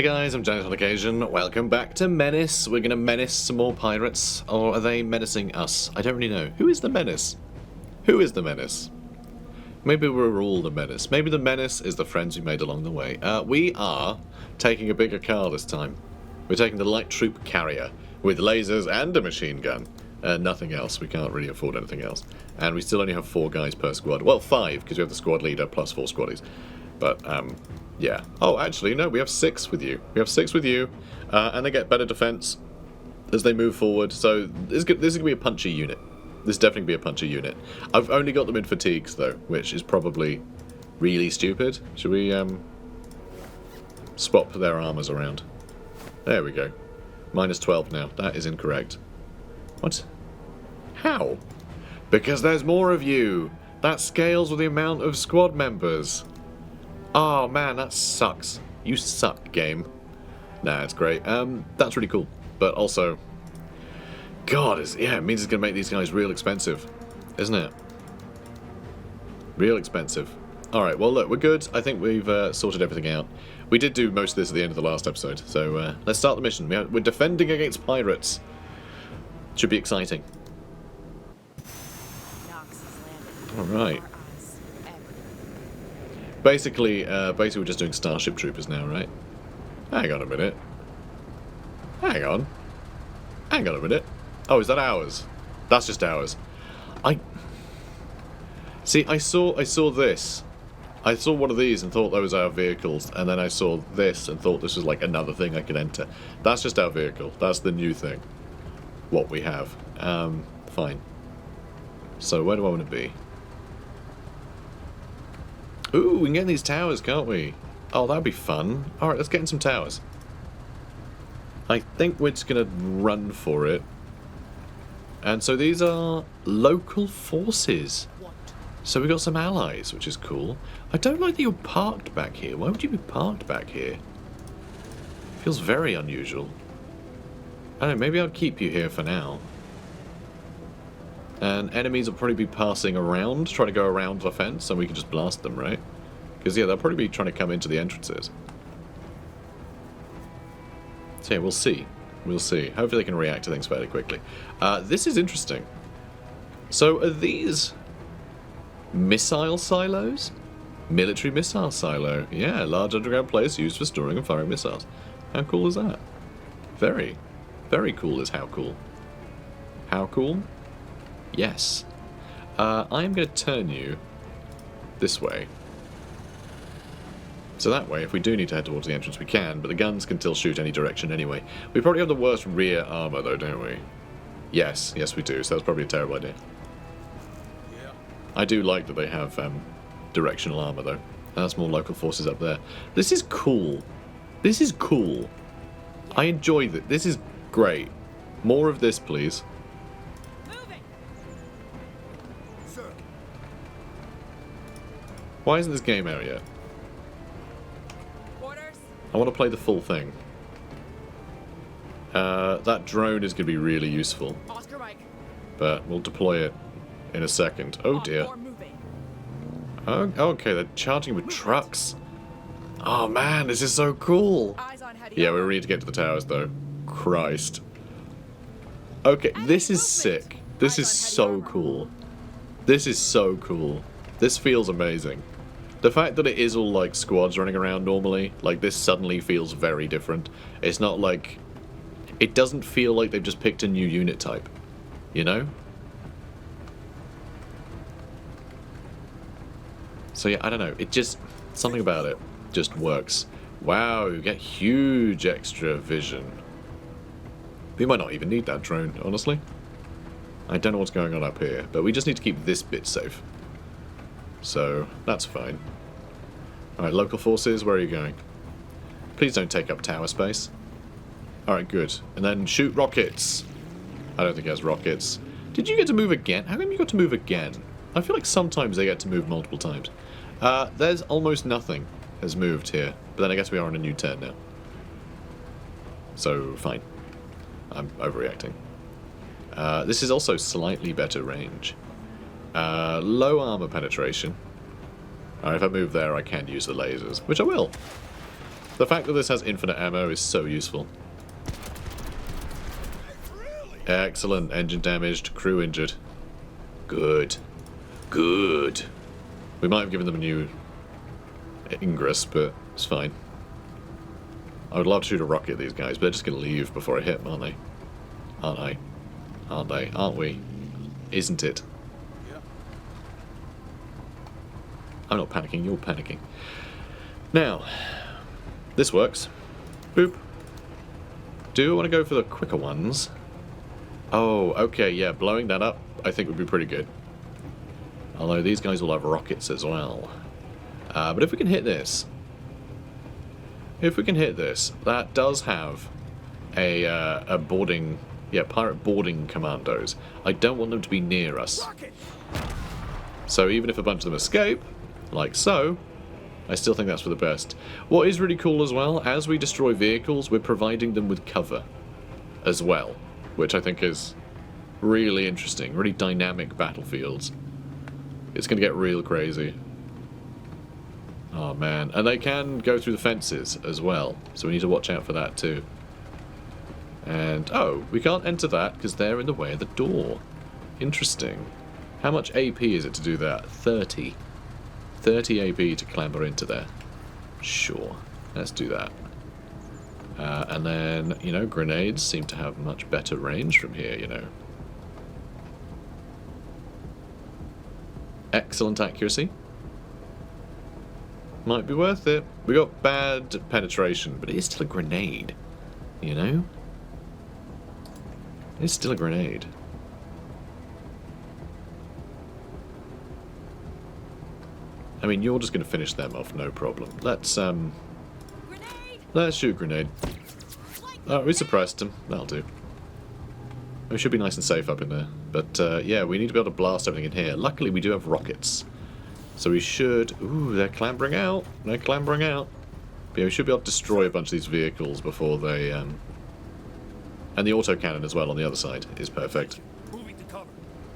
Hey guys, I'm Janet on occasion. Welcome back to Menace. We're gonna menace some more pirates, or are they menacing us? I don't really know. Who is the menace? Who is the menace? Maybe we're all the menace. Maybe the menace is the friends we made along the way. We are taking a bigger car this time. We're taking the light troop carrier with lasers and a machine gun. Nothing else. We can't really afford anything else. And we still only have 4 guys per squad. Well, 5, because we have the squad leader plus 4 squaddies. But, yeah. Oh, actually, no, we have 6 with you. We have 6 with you, and they get better defense as they move forward. So this is going to be a punchy unit. This is definitely going to be a punchy unit. I've only got them in fatigues, though, which is probably really stupid. Should we swap their armors around? There we go. Minus 12 now. That is incorrect. What? How? Because there's more of you. That scales with the amount of squad members. Oh man, that sucks. You suck, game. Nah, it's great. That's really cool. But also, God, it means it's going to make these guys real expensive, isn't it? Real expensive. Alright, well look, we're good. I think we've sorted everything out. We did do most of this at the end of the last episode, so let's start the mission. We're defending against pirates. Should be exciting. Alright. Basically, we're just doing Starship Troopers now, right? Hang on a minute. Hang on. Hang on a minute. Oh, is that ours? That's just ours. See, I saw this. I saw one of these and thought that was our vehicles, and then I saw this and thought this was like another thing I could enter. That's just our vehicle. That's the new thing. What we have. Fine. So, where do I want to be? Ooh, we can get in these towers, can't we? Oh, that'd be fun. Alright, let's get in some towers. I think we're just going to run for it. And so these are local forces. So we got some allies, which is cool. I don't like that you're parked back here. Why would you be parked back here? Feels very unusual. I don't know, maybe I'll keep you here for now. And enemies will probably be passing around, trying to go around the fence, and we can just blast them, right? Because, yeah, they'll probably be trying to come into the entrances. So, yeah, we'll see. We'll see. Hopefully they can react to things fairly quickly. This is interesting. So, are these missile silos? Military missile silo. Yeah, large underground place used for storing and firing missiles. How cool is that? Very, very cool is how cool. How cool? Yes. I'm going to turn you this way. So that way, if we do need to head towards the entrance, we can, but the guns can still shoot any direction anyway. We probably have the worst rear armor, though, don't we? Yes, yes we do, so that's probably a terrible idea. Yeah. I do like that they have directional armor, though. That's more local forces up there. This is cool. This is cool. I enjoy this. This is great. More of this, please. Why isn't this game out yet? Orders. I want to play the full thing. That drone is going to be really useful. Oscar Mike. But we'll deploy it in a second. Oh dear. Oh, okay, they're charging with trucks. Oh man, this is so cool. Yeah, we need to get to the towers though. Christ. Okay, this is sick. This is so cool. This is so cool. This feels amazing. The fact that it is all like squads running around normally, like this suddenly feels very different. It's not like... It doesn't feel like they've just picked a new unit type. You know? So yeah, I don't know. It just... Something about it just works. Wow, you get huge extra vision. We might not even need that drone, honestly. I don't know what's going on up here, but we just need to keep this bit safe. So, that's fine. Alright, local forces, where are you going? Please don't take up tower space. Alright, good. And then shoot rockets. I don't think it has rockets. Did you get to move again? How come you got to move again? I feel like sometimes they get to move multiple times. There's almost nothing has moved here. But then I guess we are on a new turn now. So, fine. I'm overreacting. This is also slightly better range. Low armor penetration. Alright, if I move there, I can use the lasers, which I will. The fact that this has infinite ammo is so useful. Excellent. Engine damaged, crew injured. Good. Good. We might have given them a new ingress, but it's fine. I would love to shoot a rocket at these guys, but they're just going to leave before I hit them, aren't they? Aren't they? Aren't they? Aren't we? Isn't it? I'm not panicking, you're panicking. Now, this works. Boop. Do I want to go for the quicker ones? Oh, okay, yeah, blowing that up I think would be pretty good. Although these guys will have rockets as well. But if we can hit this... If we can hit this, that does have a boarding... Yeah, pirate boarding commandos. I don't want them to be near us. So even if a bunch of them escape, like so, I still think that's for the best. What is really cool as well, as we destroy vehicles, we're providing them with cover as well, which I think is really interesting, really dynamic battlefields. It's going to get real crazy. Oh man, and they can go through the fences as well, so we need to watch out for that too. And, oh, we can't enter that because they're in the way of the door. Interesting. How much AP is it to do that? 30. 30 AP to clamber into there. Sure, let's do that. And then, you know, grenades seem to have much better range from here, you know. Excellent accuracy. Might be worth it. We got bad penetration, but it is still a grenade, you know? It's still a grenade. I mean, you're just going to finish them off, no problem. Let's shoot a grenade. Oh, we suppressed him. That'll do. We should be nice and safe up in there. But, yeah, we need to be able to blast everything in here. Luckily, we do have rockets. So we should... Ooh, they're clambering out. They're clambering out. But yeah, we should be able to destroy a bunch of these vehicles before they... And the autocannon as well on the other side is perfect.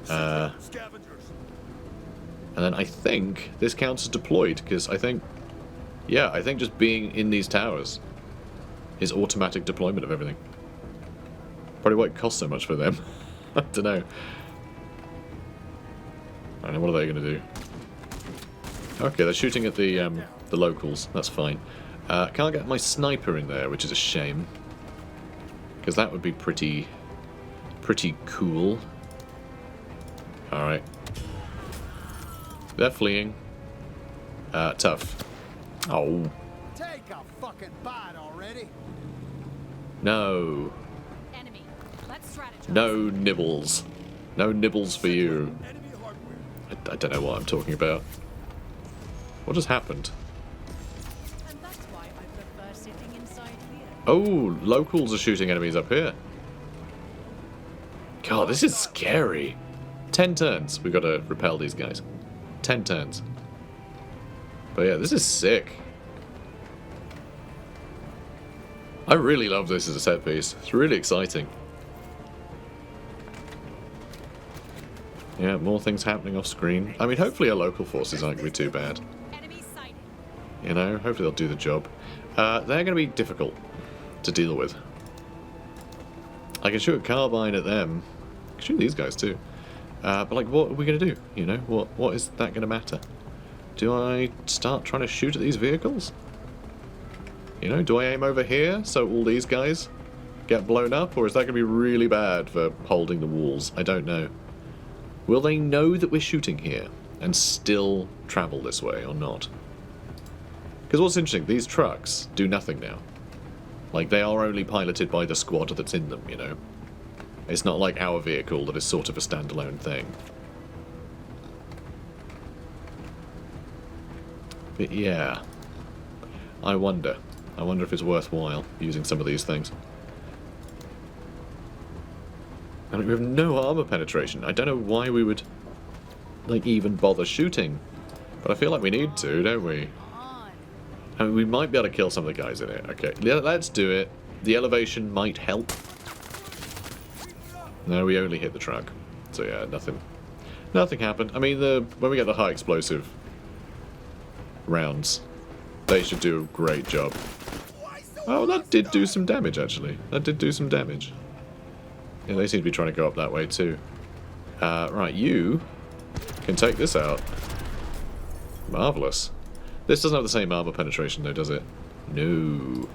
And then I think this counts as deployed, because I think... Yeah, I think just being in these towers is automatic deployment of everything. Probably why it costs so much for them. I don't know. I don't know, what are they going to do? Okay, they're shooting at the locals. That's fine. Can't get my sniper in there, which is a shame. Because that would be pretty cool. Alright. They're fleeing. Tough. Oh. Take a fucking bite already. No. Enemy. Let's strategize. No nibbles. No nibbles for you. I don't know what I'm talking about. What just happened? And that's why I prefer sitting inside here. Oh, locals are shooting enemies up here. God, this is scary. 10 turns. We've got to repel these guys. 10 turns. But yeah, this is sick. I really love this as a set piece. It's really exciting. Yeah, more things happening off screen. I mean, hopefully our local forces aren't going to be too bad. You know, hopefully they'll do the job. They're going to be difficult to deal with. I can shoot a carbine at them. I can shoot these guys too. But like, what are we going to do? You know, what is that going to matter? Do I start trying to shoot at these vehicles? You know, do I aim over here so all these guys get blown up? Or is that going to be really bad for holding the walls? I don't know. Will they know that we're shooting here and still travel this way or not? Because what's interesting, these trucks do nothing now. Like, they are only piloted by the squad that's in them, you know? It's not like our vehicle that is sort of a standalone thing. But yeah. I wonder if it's worthwhile using some of these things. I mean, we have no armor penetration. I don't know why we would, like, even bother shooting. But I feel like we need to, don't we? I mean, we might be able to kill some of the guys in it. Okay, let's do it. The elevation might help. No, we only hit the truck. So yeah, nothing happened. I mean, when we get the high explosive rounds, they should do a great job. Oh, that did do some damage, actually. That did do some damage. Yeah, they seem to be trying to go up that way, too. Right, you can take this out. Marvellous. This doesn't have the same armor penetration, though, does it? No.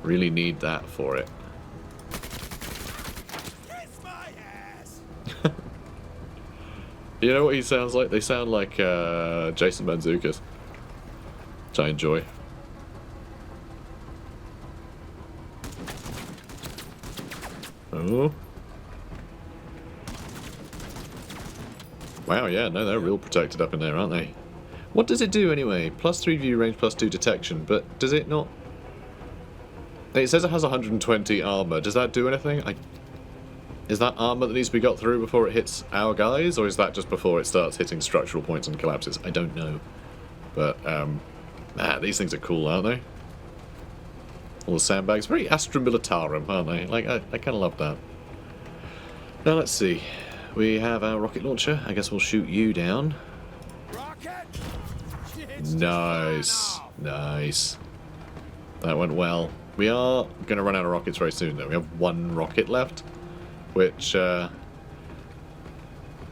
Really need that for it. Kiss my ass! You know what he sounds like? They sound like Jason Mantzoukas, which I enjoy. Oh. Wow, yeah, no, they're real protected up in there, aren't they? What does it do anyway? +3 view range, +2 detection, but does it not... It says it has 120 armor. Does that do anything? Is that armor that needs to be got through before it hits our guys, or is that just before it starts hitting structural points and collapses? I don't know. But, these things are cool, aren't they? All the sandbags. Very Astra Militarum, aren't they? Like, I kind of love that. Now, let's see. We have our rocket launcher. I guess we'll shoot you down. Rocket? Nice. Nice. That went well. We are going to run out of rockets very soon, though. We have one rocket left, which, you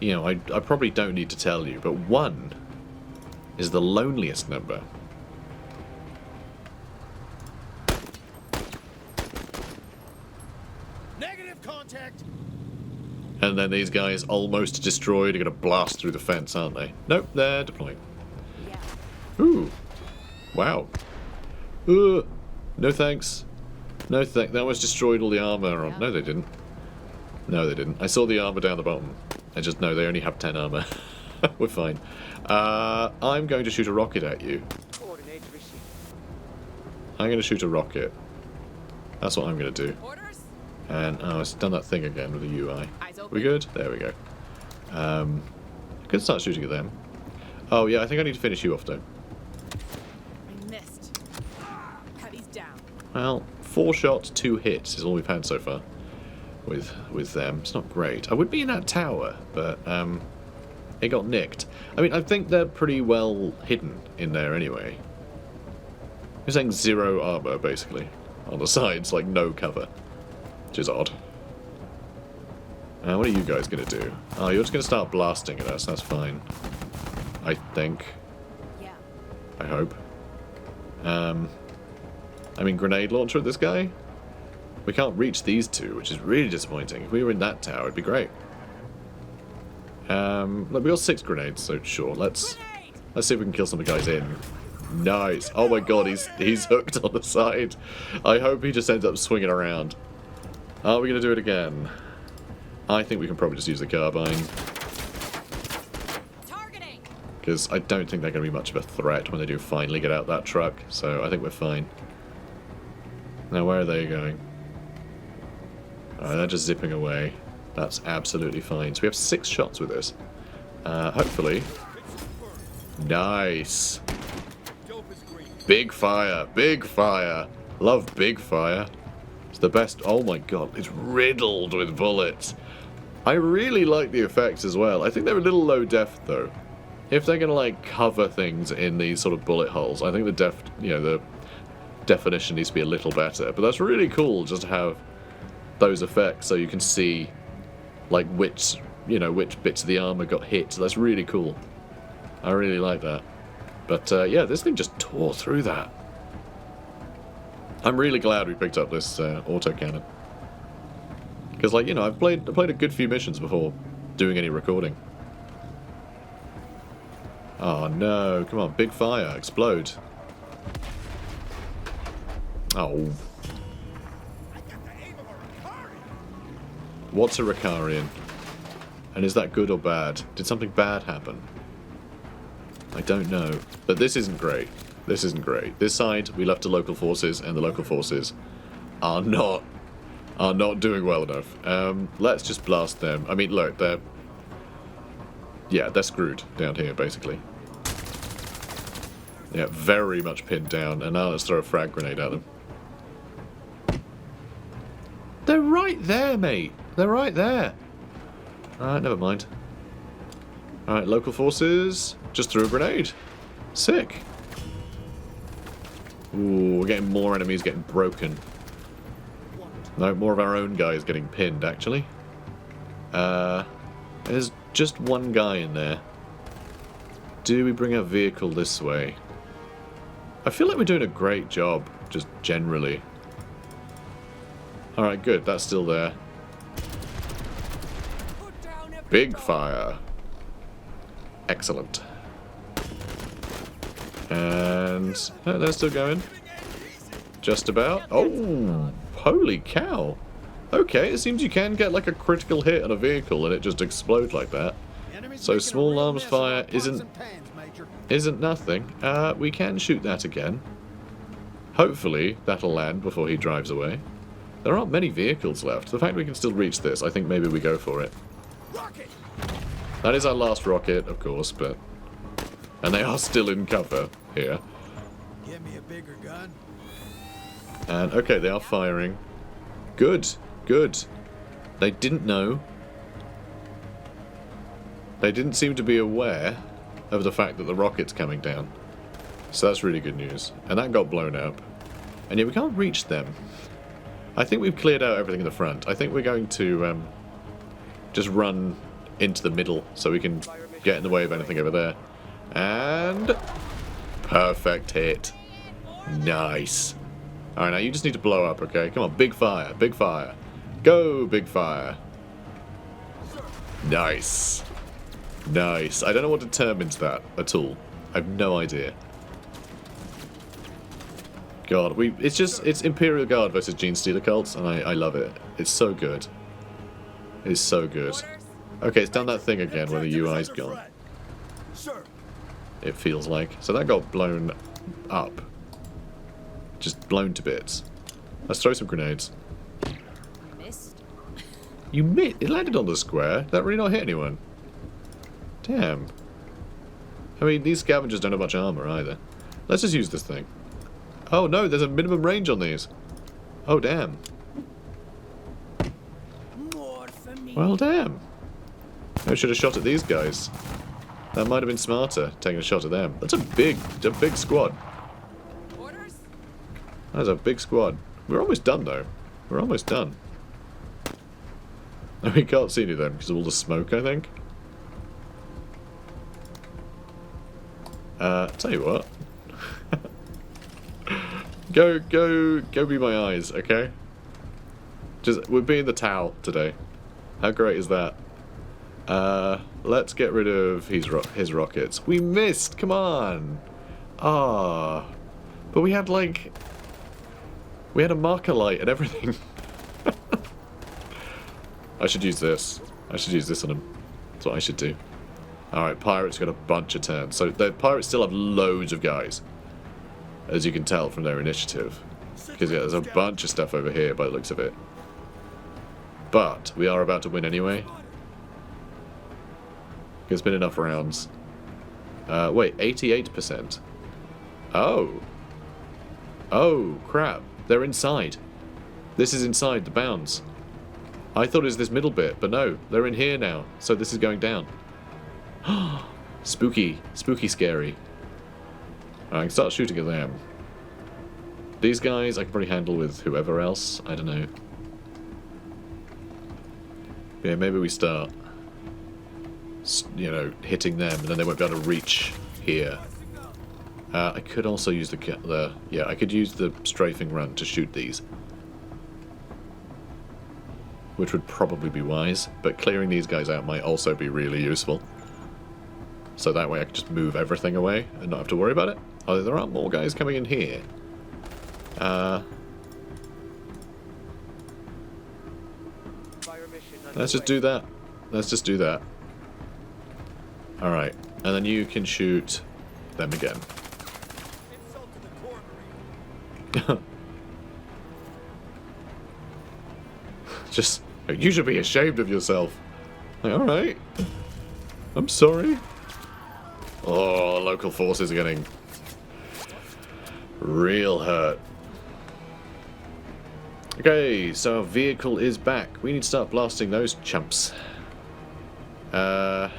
know, I probably don't need to tell you, but 1 is the loneliest number. Negative contact! And then these guys, almost destroyed, are going to blast through the fence, aren't they? Nope, they're deploying. Yeah. Ooh. Wow. No thanks. No thanks. That almost destroyed all the armor on... No, they didn't. No, they didn't. I saw the armor down the bottom. I just know they only have 10 armor. We're fine. I'm going to shoot a rocket at you. Coordinates received. I'm going to shoot a rocket. That's what I'm going to do. Orders? And, oh, it's done that thing again with the UI. Eyes open. We good? There we go. I could start shooting at them. Oh, yeah, I think I need to finish you off, though. I missed. Cuddy's down. Well, 4 shots, 2 hits is all we've had so far with them. It's not great. I would be in that tower, but it got nicked. I mean, I think they're pretty well hidden in there anyway. You're saying 0 armor, basically, on the sides, like no cover, which is odd. What are you guys going to do? Oh, you're just going to start blasting at us. That's fine. I think. Yeah. I hope. I mean, grenade launcher at this guy? We can't reach these two, which is really disappointing. If we were in that tower, it'd be great. Look, we got 6 grenades, so sure. Let's see if we can kill some of the guys in. Nice. Oh my god, he's hooked on the side. I hope he just ends up swinging around. Are we going to do it again? I think we can probably just use the carbine. Targeting. Because I don't think they're going to be much of a threat when they do finally get out that truck. So I think we're fine. Now, where are they going? Alright, they're just zipping away. That's absolutely fine. So we have 6 shots with this. Hopefully. Nice. Big fire. Big fire. Love big fire. It's the best. Oh my god. It's riddled with bullets. I really like the effects as well. I think they're a little low def though. If they're going to like cover things in these sort of bullet holes, I think the definition needs to be a little better. But that's really cool just to have those effects so you can see like which bits of the armor got hit. That's really cool. I really like that. But yeah, this thing just tore through that. I'm really glad we picked up this autocannon. Because, like, you know, I played a good few missions before doing any recording. Oh no, come on, big fire, explode. Oh. What's a Ricarian? And is that good or bad? Did something bad happen? I don't know. But this isn't great. This isn't great. This side, we left to local forces, and the local forces are not doing well enough. Let's just blast them. I mean, look, they're screwed down here, basically. Yeah, very much pinned down. And now let's throw a frag grenade at them. They're right there, mate. They're right there. Alright, never mind. Alright, local forces. Just threw a grenade. Sick. Ooh, we're getting more enemies getting broken. No, more of our own guys getting pinned, actually. There's just one guy in there. Do we bring our vehicle this way? I feel like we're doing a great job, just generally. Alright, good. That's still there. Big fire. Excellent. And they're still going. Just about. Oh, holy cow. Okay, it seems you can get like a critical hit on a vehicle and it just explodes like that. So small arms fire isn't nothing. We can shoot that again. Hopefully that'll land before he drives away. There aren't many vehicles left. The fact we can still reach this, I think maybe we go for it. That is our last rocket, of course, but... And they are still in cover here. Give me a bigger gun. And, okay, they are firing. Good, good. They didn't know. They didn't seem to be aware of the fact that the rocket's coming down. So that's really good news. And that got blown up. And yet we can't reach them. I think we've cleared out everything in the front. I think we're going to just run into the middle so we can get in the way of anything over there. And... perfect hit. Nice. Alright, now you just need to blow up, okay? Come on, big fire, big fire. Go, big fire. Nice. Nice. I don't know what determines that at all. I have no idea. God, it's Imperial Guard versus Gene Stealer cults, and I love it. It's so good. It is so good. Okay, it's done that thing again where the UI's gone. It feels like. So that got blown up. Just blown to bits. Let's throw some grenades. Missed. You missed? It landed on the square. Did that really not hit anyone? Damn. I mean, these scavengers don't have much armor either. Let's just use this thing. Oh no, there's a minimum range on these. Oh damn. More for me. Well damn. I should have shot at these guys. That might have been smarter, taking a shot at them. That's a big squad. Orders? That's a big squad. We're almost done though. We're almost done. We can't see any of them because of all the smoke, I think. Tell you what. Go be my eyes, okay? We're being the towel today. How great is that? Let's get rid of his rockets. We missed, come on! Ah, but we had a marker light and everything. I should use this. I should use this on him. That's what I should do. Alright, pirates got a bunch of turns. So the pirates still have loads of guys. As you can tell from their initiative. Because yeah, there's a bunch of stuff over here by the looks of it. But we are about to win anyway. It's been enough rounds. Wait, 88%. Oh. Oh, crap. They're inside. This is inside the bounds. I thought it was this middle bit, but no. They're in here now. So this is going down. Spooky. Spooky scary. I can start shooting at them. These guys I can probably handle with whoever else. I don't know. Yeah, maybe we start, you know, hitting them, and then they won't be able to reach here. I could also use I could use the strafing run to shoot these, which would probably be wise. But clearing these guys out might also be really useful. So that way I can just move everything away and not have to worry about it. Oh, there aren't more guys coming in here. Let's just do that. Let's just do that. Alright. And then you can shoot them again. Just, you should be ashamed of yourself. Like, alright. I'm sorry. Oh, local forces are getting real hurt. Okay, so our vehicle is back. We need to start blasting those chumps. And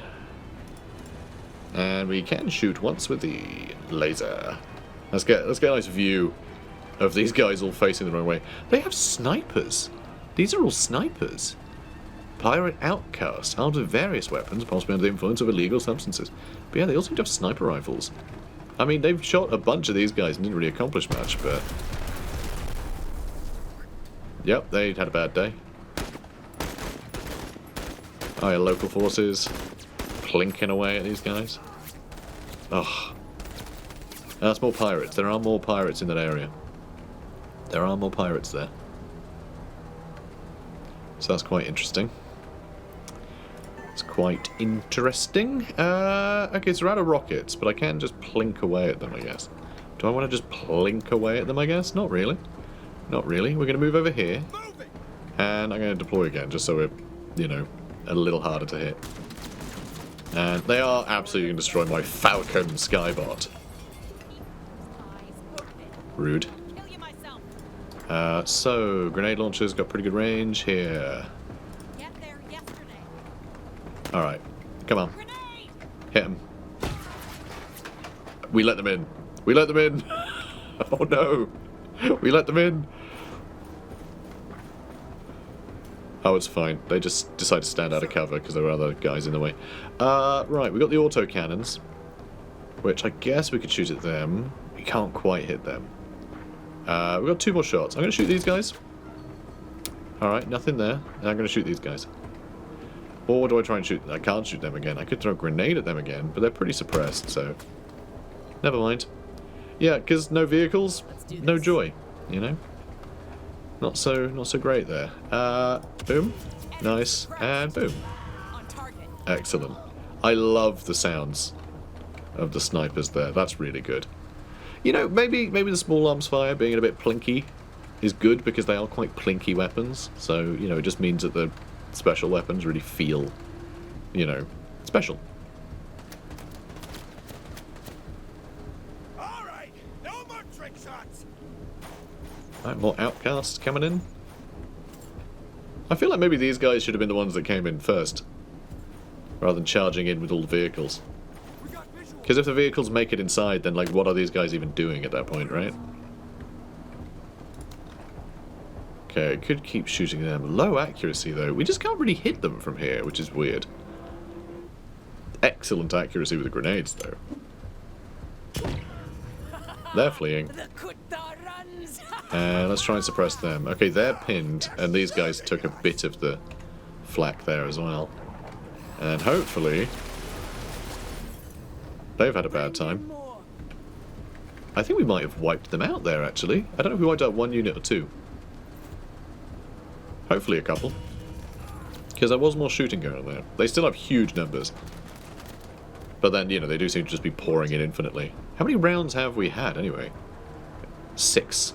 we can shoot once with the laser. Let's get a nice view of these guys all facing the wrong way. They have snipers. These are all snipers. Pirate outcasts, armed with various weapons, possibly under the influence of illegal substances. But yeah, they also have sniper rifles. I mean, they've shot a bunch of these guys and didn't really accomplish much, but... Yep, they had a bad day. Oh yeah, local forces plinking away at these guys. Ugh. That's more pirates. There are more pirates in that area. There are more pirates there. So that's quite interesting. It's quite interesting. Okay, so we're out of rockets, but I can just plink away at them, I guess. Do I want to just plink away at them, I guess? Not really. Not really. We're going to move over here. And I'm going to deploy again, just so we're, you know, a little harder to hit. And they are absolutely going to destroy my Falcon Skybot. Rude. So, grenade launchers got pretty good range here. Alright, come on. Hit them. We let them in. We let them in! Oh no! We let them in! Oh, it's fine. They just decided to stand out of cover because there were other guys in the way. Right, we got the auto cannons, which I guess we could shoot at them. We can't quite hit them. We've got 2 more shots. I'm going to shoot these guys. Alright, nothing there. And I'm going to shoot these guys. Or do I try and shoot? I can't shoot them again. I could throw a grenade at them again, but they're pretty suppressed, so... Never mind. Yeah, because no vehicles, no joy, you know? Not so great there. Boom. Nice. And boom. Excellent. I love the sounds of the snipers there. That's really good. You know, maybe the small arms fire being a bit plinky is good because they are quite plinky weapons. So, you know, it just means that the special weapons really feel, you know, special. Alright, no more trick shots. Alright, more outcasts coming in. I feel like maybe these guys should have been the ones that came in first, rather than charging in with all the vehicles. Because if the vehicles make it inside, then, like, what are these guys even doing at that point, right? Okay, could keep shooting them. Low accuracy, though. We just can't really hit them from here, which is weird. Excellent accuracy with the grenades, though. They're fleeing. And let's try and suppress them. Okay, they're pinned, and these guys took a bit of the flak there as well. And hopefully... they've had a bad time. I think we might have wiped them out there, actually. I don't know if we wiped out 1 unit or 2. Hopefully a couple. Because there was more shooting going on there. They still have huge numbers. But then, you know, they do seem to just be pouring in infinitely. How many rounds have we had, anyway? 6.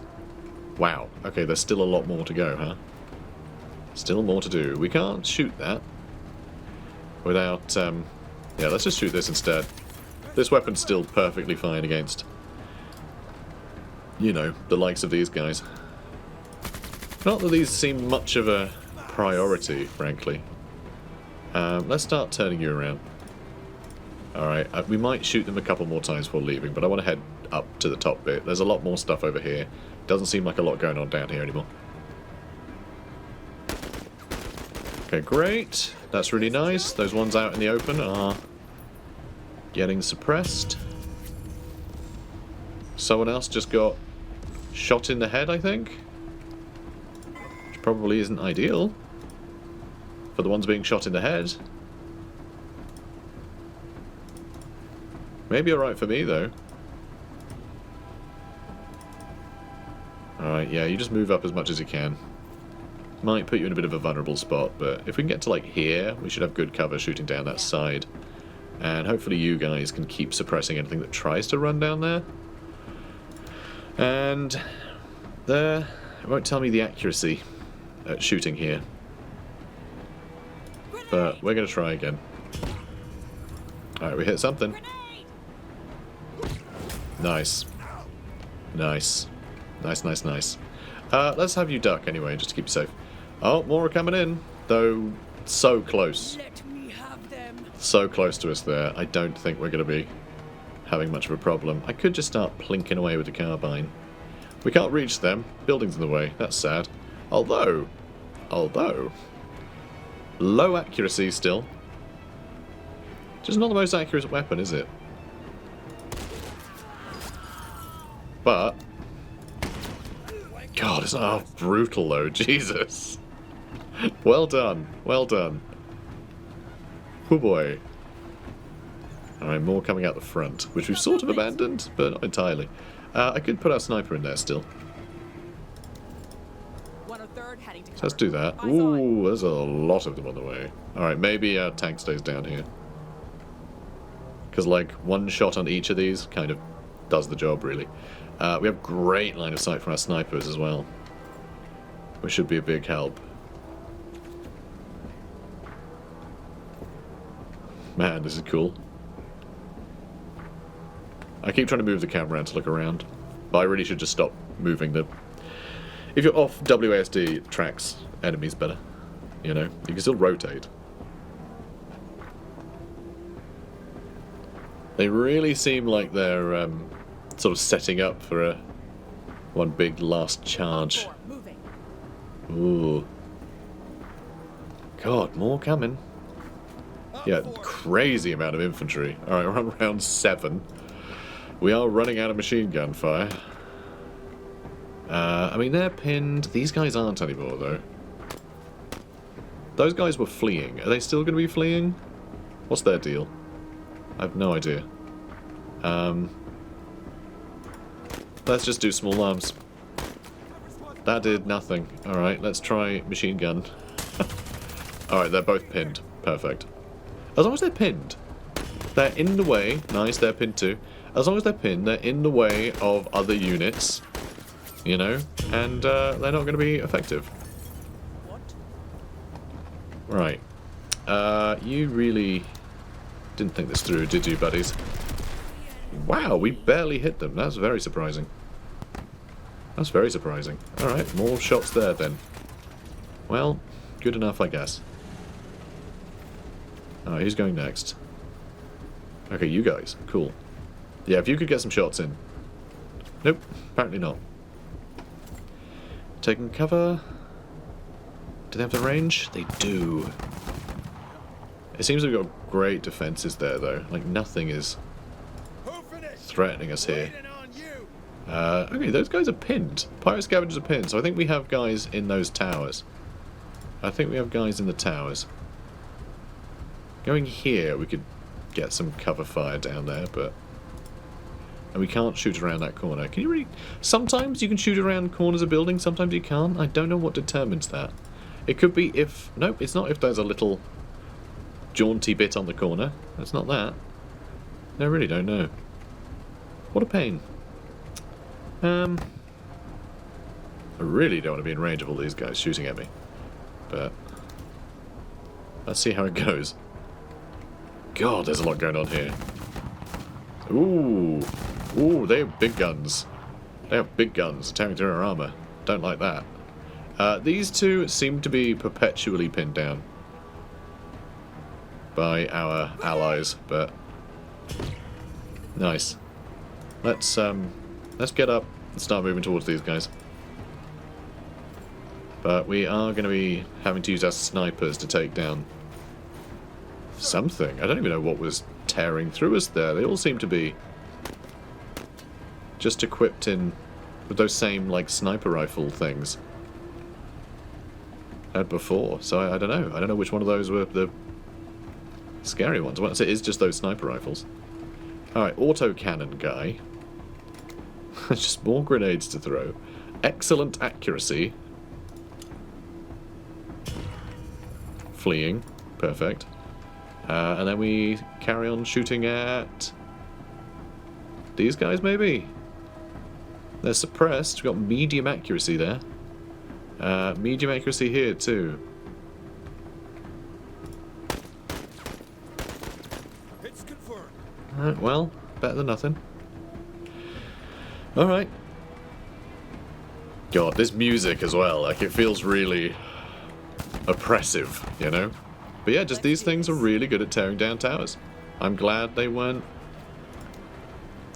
Wow. Okay, there's still a lot more to go, huh? Still more to do. We can't shoot that without... yeah, let's just shoot this instead. This weapon's still perfectly fine against, you know, the likes of these guys. Not that these seem much of a priority, frankly. Let's start turning you around. Alright, we might shoot them a couple more times before leaving, but I want to head up to the top bit. There's a lot more stuff over here. Doesn't seem like a lot going on down here anymore. Okay, great. That's really nice. Those ones out in the open are getting suppressed. Someone else just got shot in the head, I think. Which probably isn't ideal for the ones being shot in the head. Maybe alright for me, though. Alright, yeah, you just move up as much as you can. Might put you in a bit of a vulnerable spot, but if we can get to, like, here, we should have good cover shooting down that side. And hopefully you guys can keep suppressing anything that tries to run down there. And there, it won't tell me the accuracy at shooting here. But we're going to try again. Alright, we hit something. Nice. Nice. Nice, nice, nice. Let's have you duck anyway, just to keep you safe. Oh, more are coming in. Though, so close. Let me have them. So close to us there. I don't think we're going to be having much of a problem. I could just start plinking away with the carbine. We can't reach them. Building's in the way. That's sad. Although, low accuracy still. Just not the most accurate weapon, is it? But, God, it's not half brutal though. Jesus. Well done. Well done. Oh boy. Alright, more coming out the front, which we've sort of abandoned, but not entirely. I could put our sniper in there still. So let's do that. Ooh, there's a lot of them on the way. Alright, maybe our tank stays down here. Because, like, one shot on each of these kind of does the job, really. We have great line of sight from our snipers as well, which should be a big help. Man, this is cool. I keep trying to move the camera around to look around, but I really should just stop moving the... If you're off WASD, it tracks enemies better. You know, you can still rotate. They really seem like they're sort of setting up for one big last charge. Ooh. God, more coming. Yeah, crazy amount of infantry. Alright, we're on round 7. We are running out of machine gun fire. I mean, they're pinned. These guys aren't anymore, though. Those guys were fleeing. Are they still going to be fleeing? What's their deal? I have no idea. Let's just do small arms. That did nothing. Alright, let's try machine gun. Alright, they're both pinned. Perfect. As long as they're pinned. They're in the way. Nice, they're pinned too. As long as they're pinned, they're in the way of other units. You know? And they're not going to be effective. Right. You really didn't think this through, did you, buddies? Wow, we barely hit them. That's very surprising. That's very surprising. Alright, more shots there then. Well, good enough, I guess. Alright, who's going next? Okay, you guys. Cool. Yeah, if you could get some shots in. Nope, apparently not. Taking cover. Do they have the range? They do. It seems we've got great defenses there, though. Like, nothing is threatening us here. Okay, those guys are pinned. Pirate scavengers are pinned, so I think we have guys in those towers. I think we have guys in the towers. Going here, we could get some cover fire down there, but... And we can't shoot around that corner. Can you really... Sometimes you can shoot around corners of buildings, sometimes you can't. I don't know what determines that. It could be if... Nope, it's not if there's a little jaunty bit on the corner. That's not that. I really don't know. What a pain. I really don't want to be in range of all these guys shooting at me. But... let's see how it goes. God, there's a lot going on here. Ooh. Ooh, they have big guns. They have big guns tearing through our armor. Don't like that. These two seem to be perpetually pinned down by our allies, but nice. Let's get up and start moving towards these guys. But we are going to be having to use our snipers to take down something. I don't even know what was tearing through us there. They all seem to be just equipped in with those same, like, sniper rifle things I had before. So I don't know. I don't know which one of those were the scary ones. Well, it is just those sniper rifles. Alright, autocannon guy. Just more grenades to throw. Excellent accuracy. Fleeing. Perfect. And then we carry on shooting at these guys, maybe? They're suppressed. We've got medium accuracy there. Medium accuracy here, too. It's confirmed. Alright, well, better than nothing. Alright. God, this music as well, like, it feels really oppressive, you know? But yeah, just these things are really good at tearing down towers. I'm glad they weren't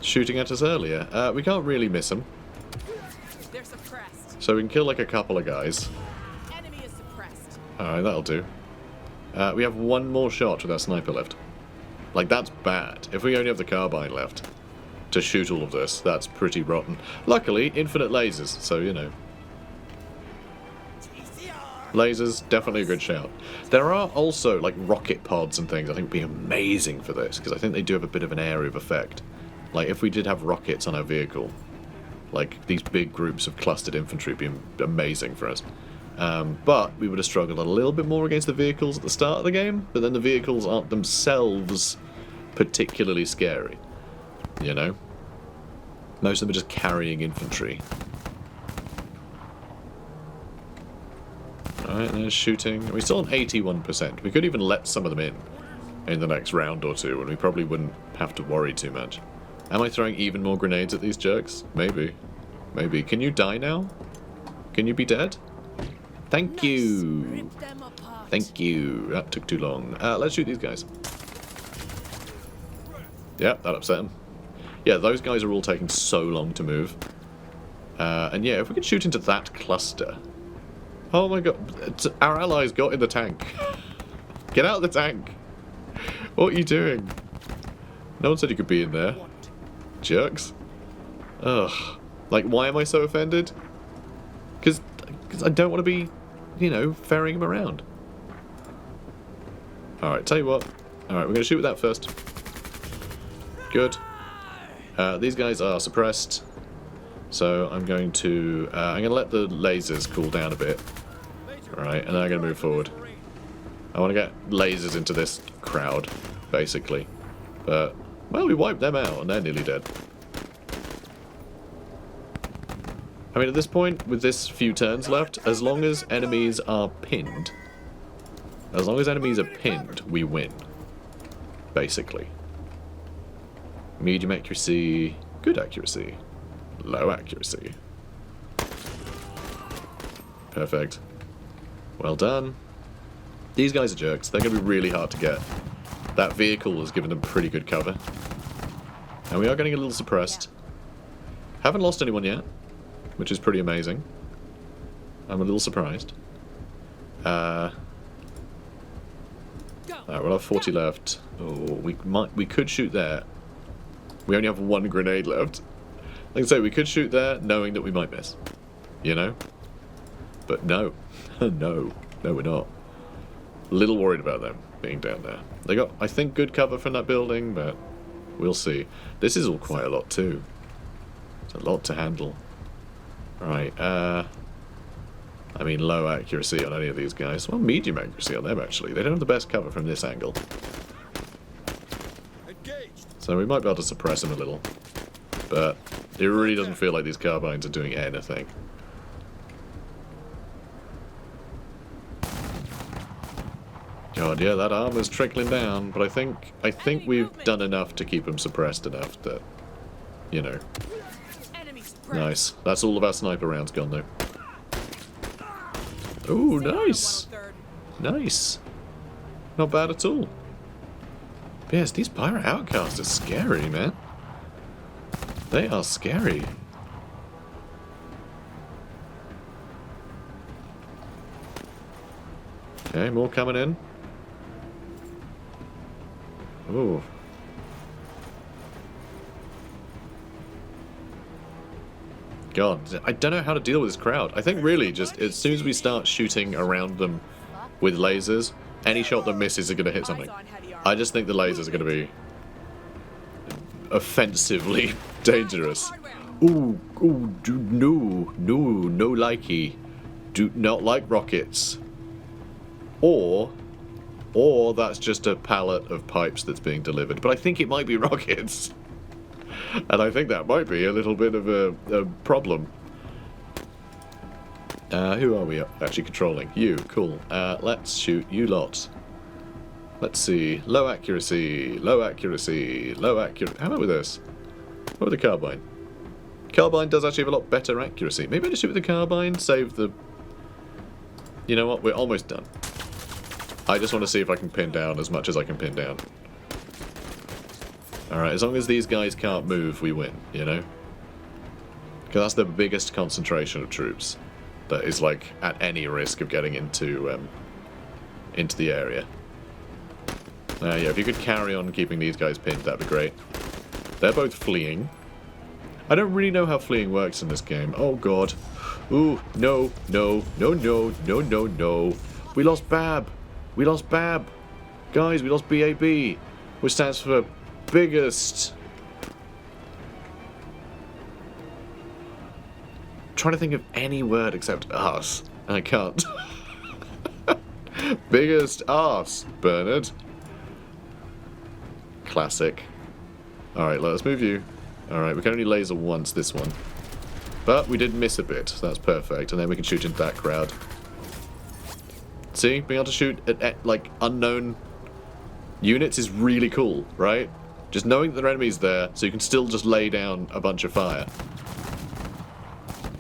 shooting at us earlier. We can't really miss them. They're suppressed. So we can kill like a couple of guys. Enemy is suppressed. Alright, that'll do. We have one more shot with our sniper left. Like, that's bad. If we only have the carbine left to shoot all of this, that's pretty rotten. Luckily, infinite lasers, so you know. Lasers, definitely a good shout. There are also, like, rocket pods and things I think would be amazing for this, because I think they do have a bit of an area of effect. Like, if we did have rockets on our vehicle, like, these big groups of clustered infantry would be amazing for us. But we would have struggled a little bit more against the vehicles at the start of the game, but then the vehicles aren't themselves particularly scary, you know? Most of them are just carrying infantry. Alright, there's shooting. We're still on 81%. We could even let some of them in the next round or two, and we probably wouldn't have to worry too much. Am I throwing even more grenades at these jerks? Maybe. Maybe. Can you die now? Can you be dead? Thank you! Rip them apart. Thank you. That took too long. Let's shoot these guys. Yeah, that upset them. Yeah, those guys are all taking so long to move. And yeah, if we could shoot into that cluster... Oh my god, our allies got in the tank. Get out of the tank. What are you doing? No one said you could be in there. Jerks. Ugh. Like, why am I so offended? Because I don't want to be, you know, ferrying them around. Alright, tell you what. Alright, we're going to shoot with that first. Good. These guys are suppressed. So I'm going to let the lasers cool down a bit. Right, and then I'm going to move forward. I want to get lasers into this crowd, basically. But, well, we wiped them out and they're nearly dead. I mean, at this point, with this few turns left, as long as enemies are pinned, we win. Basically. Medium accuracy, good accuracy, low accuracy. Perfect. Well done. These guys are jerks. They're going to be really hard to get. That vehicle has given them pretty good cover. And we are getting a little suppressed. Haven't lost anyone yet, which is pretty amazing. I'm a little surprised. Alright, we'll have 40 left. Oh, we could shoot there. We only have one grenade left. Like I say, we could shoot there knowing that we might miss. You know? But no. No, we're not. A little worried about them being down there. They got, I think, good cover from that building, but we'll see. This is all quite a lot too. It's a lot to handle. Right, I mean, low accuracy on any of these guys. Well, medium accuracy on them, actually. They don't have the best cover from this angle. So we might be able to suppress them a little. But it really doesn't feel like these carbines are doing anything. God, yeah, that armor's trickling down, but I think we've done enough to keep them suppressed enough that, you know. Nice. That's all of our sniper rounds gone, though. Ooh, nice. Nice. Not bad at all. But yes, these pirate outcasts are scary, man. They are scary. Okay, more coming in. Ooh. God, I don't know how to deal with this crowd. I think really just as soon as we start shooting around them with lasers, any shot that misses are going to hit something. I just think the lasers are going to be offensively dangerous. Ooh, no likey. Do not like rockets. Or that's just a pallet of pipes that's being delivered. But I think it might be rockets. And I think that might be a little bit of a problem. Who are we actually controlling? You, cool. Let's shoot you lot. Let's see. Low accuracy, low accuracy, low accuracy. How about with this? What with the carbine? Carbine does actually have a lot better accuracy. Maybe I just shoot with the carbine, save the... You know what? We're almost done. I just want to see if I can pin down as much as I can pin down. Alright, as long as these guys can't move, we win, you know? Because that's the biggest concentration of troops that is, like, at any risk of getting into the area. Yeah, if you could carry on keeping these guys pinned, that'd be great. They're both fleeing. I don't really know how fleeing works in this game. Oh, God. Ooh, no, no, no, no, no, no, no. We lost BAB. We lost BAB. Guys, we lost BAB, which stands for biggest. I'm trying to think of any word except us, and I can't. Biggest arse, Bernard. Classic. Alright, let's move you. Alright, we can only laser once this one. But we did miss a bit, so that's perfect. And then we can shoot into that crowd. See? Being able to shoot at like, unknown units is really cool, right? Just knowing that there are enemies there, so you can still just lay down a bunch of fire.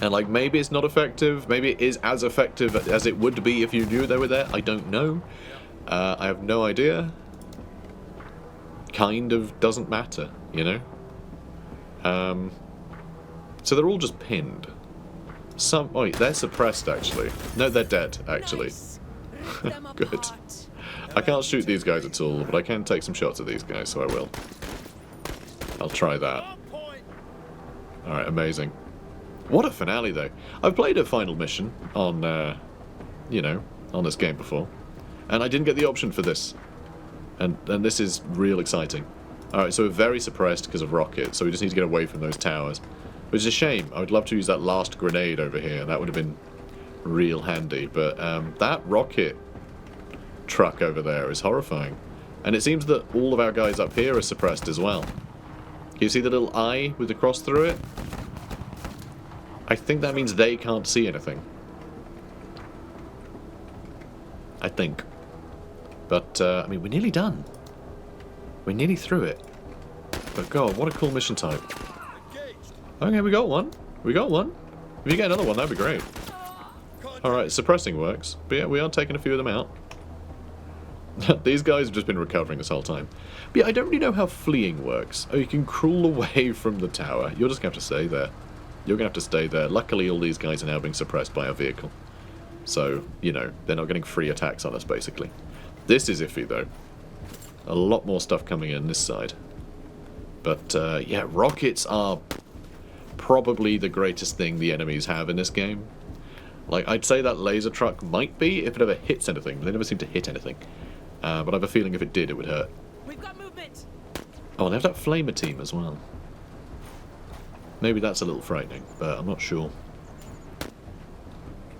And, like, maybe it's not effective. Maybe it is as effective as it would be if you knew they were there. I don't know. I have no idea. Kind of doesn't matter, you know? So they're all just pinned. Some... Oh, wait, they're suppressed, actually. No, they're dead, actually. Nice. Rip them Good. apart. I can't shoot these guys at all, but I can take some shots at these guys, so I will. I'll try that. On point. Alright, amazing. What a finale, though. I've played a final mission on, you know, on this game before. And I didn't get the option for this. And this is real exciting. Alright, so we're very suppressed because of rockets, so we just need to get away from those towers. Which is a shame. I would love to use that last grenade over here. That would have been real handy. But that rocket truck over there is horrifying. And it seems that all of our guys up here are suppressed as well. Can you see the little eye with the cross through it? I think that means they can't see anything. I think. But, I mean, we're nearly done. We're nearly through it. But God, what a cool mission type. Engaged. Okay, we got one. We got one. If you get another one, that'd be great. Alright, suppressing works. But yeah, we are taking a few of them out. These guys have just been recovering this whole time. But yeah, I don't really know how fleeing works. Oh, you can crawl away from the tower. You're just going to have to stay there. You're going to have to stay there. Luckily, all these guys are now being suppressed by a vehicle. So, you know, they're not getting free attacks on us, basically. This is iffy, though. A lot more stuff coming in this side. But, yeah, rockets are probably the greatest thing the enemies have in this game. Like, I'd say that laser truck might be if it ever hits anything. They never seem to hit anything. But I have a feeling if it did, it would hurt. We've got movement. Oh, and they have that flamer team as well. Maybe that's a little frightening, but I'm not sure.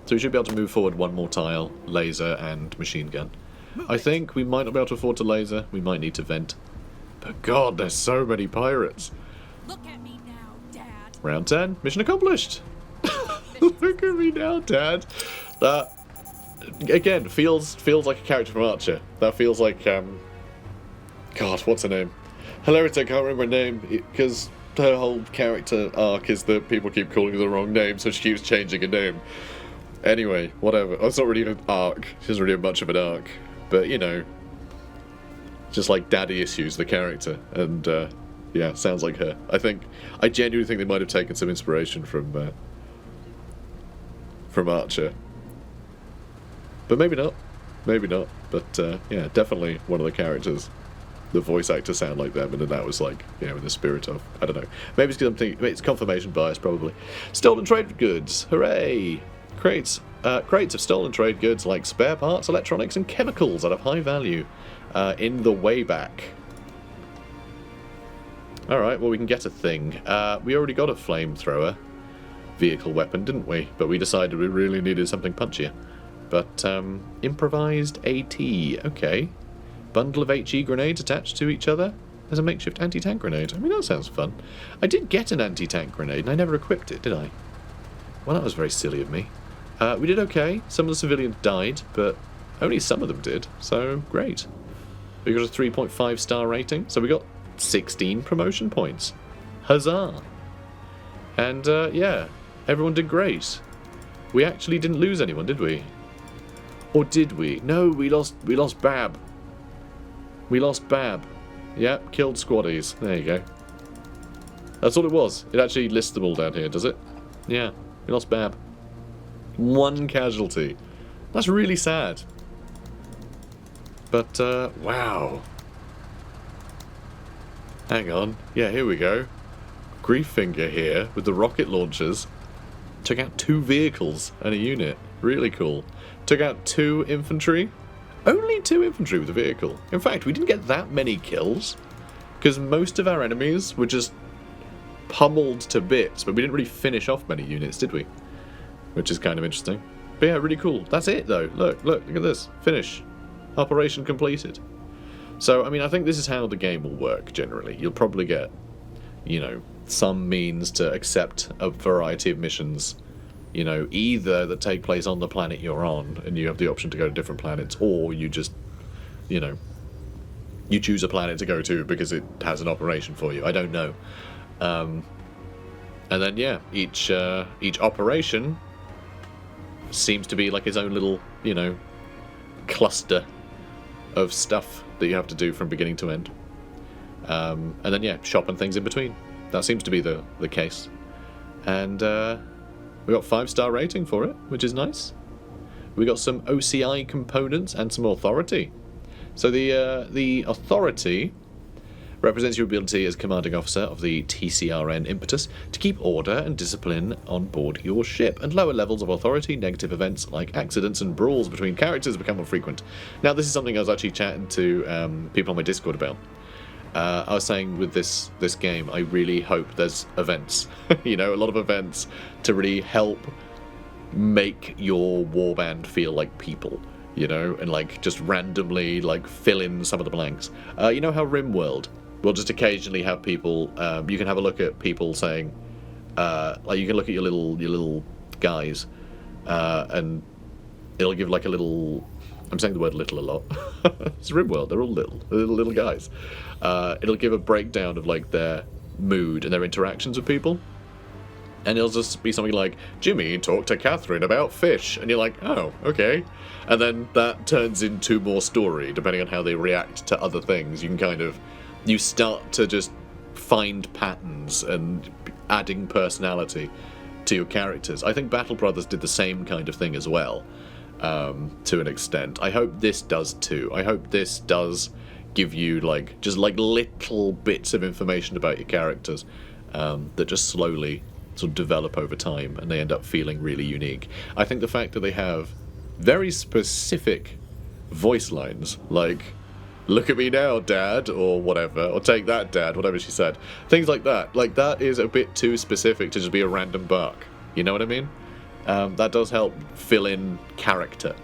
So we should be able to move forward one more tile, laser and machine gun. I think we might not be able to afford to laser. We might need to vent. But God, there's so many pirates. Look at me now, Dad. Round 10, mission accomplished. Look at me now, Dad. That again feels like a character from Archer. That feels like God, what's her name? Hilarious, I can't remember her name because her whole character arc is that people keep calling her the wrong name, so she keeps changing her name. Anyway, whatever. Oh, it's not really an arc. She doesn't really have much of an arc, but you know, just like daddy issues, the character, and yeah, sounds like her. I genuinely think they might have taken some inspiration from Archer. But maybe not. Maybe not. But yeah, definitely one of the characters. The voice actors sound like them, and then that was like, you know, in the spirit of, I don't know. Maybe it's because I'm thinking, it's confirmation bias, probably. Stolen trade goods. Hooray! Crates of stolen trade goods like spare parts, electronics, and chemicals that have high value in the way back. Alright, well, we can get a thing. We already got a flamethrower vehicle weapon, didn't we? But we decided we really needed something punchier. But, improvised AT, okay. Bundle of HE grenades attached to each other. There's a makeshift anti-tank grenade. I mean, that sounds fun. I did get an anti-tank grenade, and I never equipped it, did I? Well, that was very silly of me. We did okay. Some of the civilians died, but only some of them did, so great. We got a 3.5 star rating, so we got 16 promotion points. Huzzah! And, yeah, everyone did great. We actually didn't lose anyone, did we? Or did we? No, we lost Bab. We lost Bab. Yep, killed squaddies. There you go. That's all it was. It actually lists them all down here, does it? Yeah, we lost Bab. 1 casualty. That's really sad. But, wow. Hang on. Yeah, here we go. Grieffinger here with the rocket launchers. Took out 2 vehicles and a unit. Really cool. Took out 2 infantry. Only 2 infantry with a vehicle. In fact, we didn't get that many kills. Because most of our enemies were just pummeled to bits. But we didn't really finish off many units, did we? Which is kind of interesting. But yeah, really cool. That's it though. Look at this. Finish. Operation completed. So, I mean, I think this is how the game will work generally. You'll probably get, you know, some means to accept a variety of missions, you know, either that take place on the planet you're on and you have the option to go to different planets, or you just, you know, you choose a planet to go to because it has an operation for you. I don't know. And then, yeah, each operation seems to be like its own little, you know, cluster of stuff that you have to do from beginning to end. And then, yeah, shop and things in between. That seems to be the case. And we got 5-star rating for it, which is nice. We got some OCI components and some authority. So the authority represents your ability as commanding officer of the TCRN impetus to keep order and discipline on board your ship, and lower levels of authority, negative events like accidents and brawls between characters become more frequent. Now, this is something I was actually chatting to people on my Discord about. I was saying with this game, I really hope there's events, you know, a lot of events to really help make your warband feel like people, you know, and like just randomly like fill in some of the blanks. You know how RimWorld will just occasionally have people, you can have a look at people saying, like you can look at your little guys, and it'll give like a little, I'm saying the word little a lot. It's RimWorld, they're all little guys. It'll give a breakdown of like their mood and their interactions with people. And it'll just be something like, Jimmy talked to Catherine about fish. And you're like, oh, okay. And then that turns into more story, depending on how they react to other things. You can kind of, you start to just find patterns and adding personality to your characters. I think Battle Brothers did the same kind of thing as well, to an extent. I hope this does too. I hope this does give you like just like little bits of information about your characters that just slowly sort of develop over time, and they end up feeling really unique. I think the fact that they have very specific voice lines, like "Look at me now, Dad," or whatever, or "Take that, Dad," whatever she said, things like that is a bit too specific to just be a random bark. You know what I mean? That does help fill in character,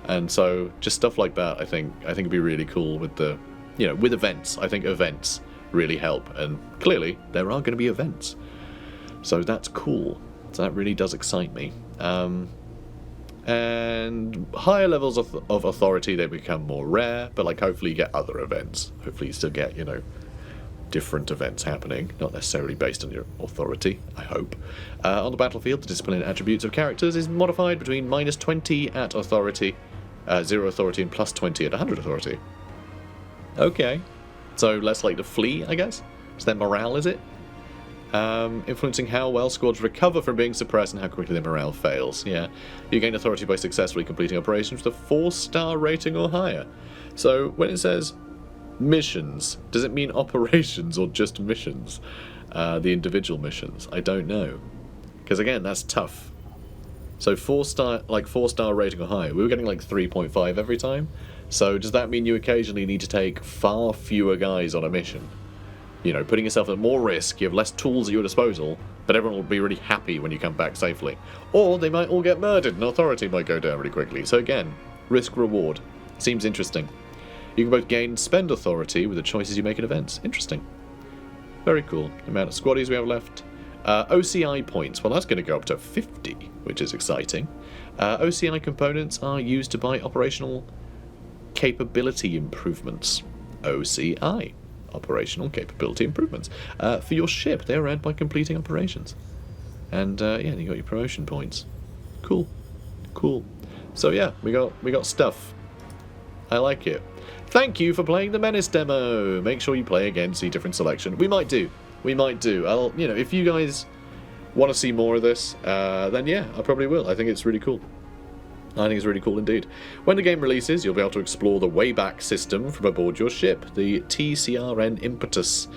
and so just stuff like that. I think it'd be really cool with the, you know, with events. I think events really help, and clearly there are going to be events. So that's cool. So that really does excite me. And higher levels of authority, they become more rare, but like hopefully you get other events. Hopefully you still get, you know, different events happening, not necessarily based on your authority, I hope. On the battlefield, the discipline and attributes of characters is modified between -20 at authority, 0 authority, and +20 at 100 authority. Okay. So less like to flee, I guess? Is their morale, is it? Influencing how well squads recover from being suppressed and how quickly their morale fails. Yeah, you gain authority by successfully completing operations with a 4-star rating or higher. So when it says missions, does it mean operations or just missions? The individual missions, I don't know, because again, that's tough. So 4-star rating or higher. We were getting like 3.5 every time. So does that mean you occasionally need to take far fewer guys on a mission? You know, putting yourself at more risk, you have less tools at your disposal, but everyone will be really happy when you come back safely. Or they might all get murdered and authority might go down really quickly. So again, risk-reward. Seems interesting. You can both gain and spend authority with the choices you make in events. Interesting. Very cool. The amount of squaddies we have left. OCI points. Well, that's going to go up to 50, which is exciting. OCI components are used to buy operational capability improvements. OCI. Operational capability improvements for your ship. They're earned by completing operations, and yeah, you got your promotion points. Cool. So yeah, we got stuff. I like it. Thank you for playing the Menace demo. Make sure you play again, see different selection. We might do. We might do. You know, if you guys want to see more of this, then yeah, I probably will. I think it's really cool. I think it's really cool indeed. When the game releases, you'll be able to explore the Wayback System from aboard your ship, the TCRN Impetus,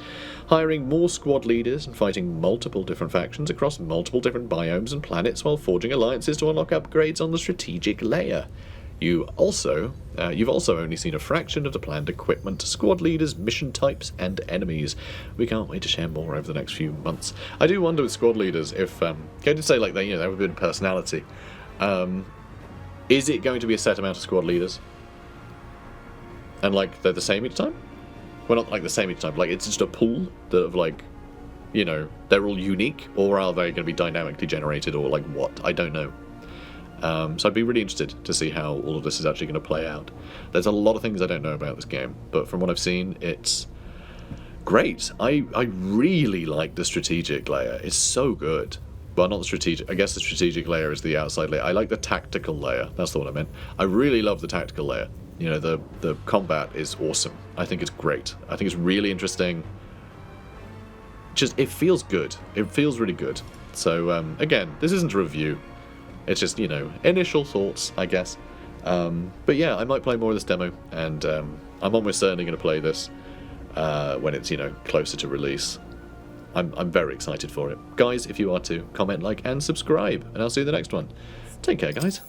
hiring more squad leaders and fighting multiple different factions across multiple different biomes and planets while forging alliances to unlock upgrades on the strategic layer. You've also only seen a fraction of the planned equipment, squad leaders, mission types, and enemies. We can't wait to share more over the next few months. I do wonder with squad leaders if going to say like they have a bit of personality. Is it going to be a set amount of squad leaders? And like they're the same each time? Well, not like the same each time. Like it's just a pool that of like, they're all unique, or are they going to be dynamically generated, or like what? I don't know. So I'd be really interested to see how all of this is actually going to play out. There's a lot of things I don't know about this game, but from what I've seen, it's great. I really like the strategic layer. It's so good. Well, not the strategic. I guess the strategic layer is the outside layer. I like the tactical layer. That's the one I meant. I really love the tactical layer. The combat is awesome. I think it's great. I think it's really interesting. It feels good. It feels really good. So, again, this isn't a review. It's just, initial thoughts, I guess. But yeah, I might play more of this demo, and I'm almost certainly going to play this when it's, closer to release. I'm very excited for it. Guys, if you are too, comment, like, and subscribe, and I'll see you in the next one. Take care, guys.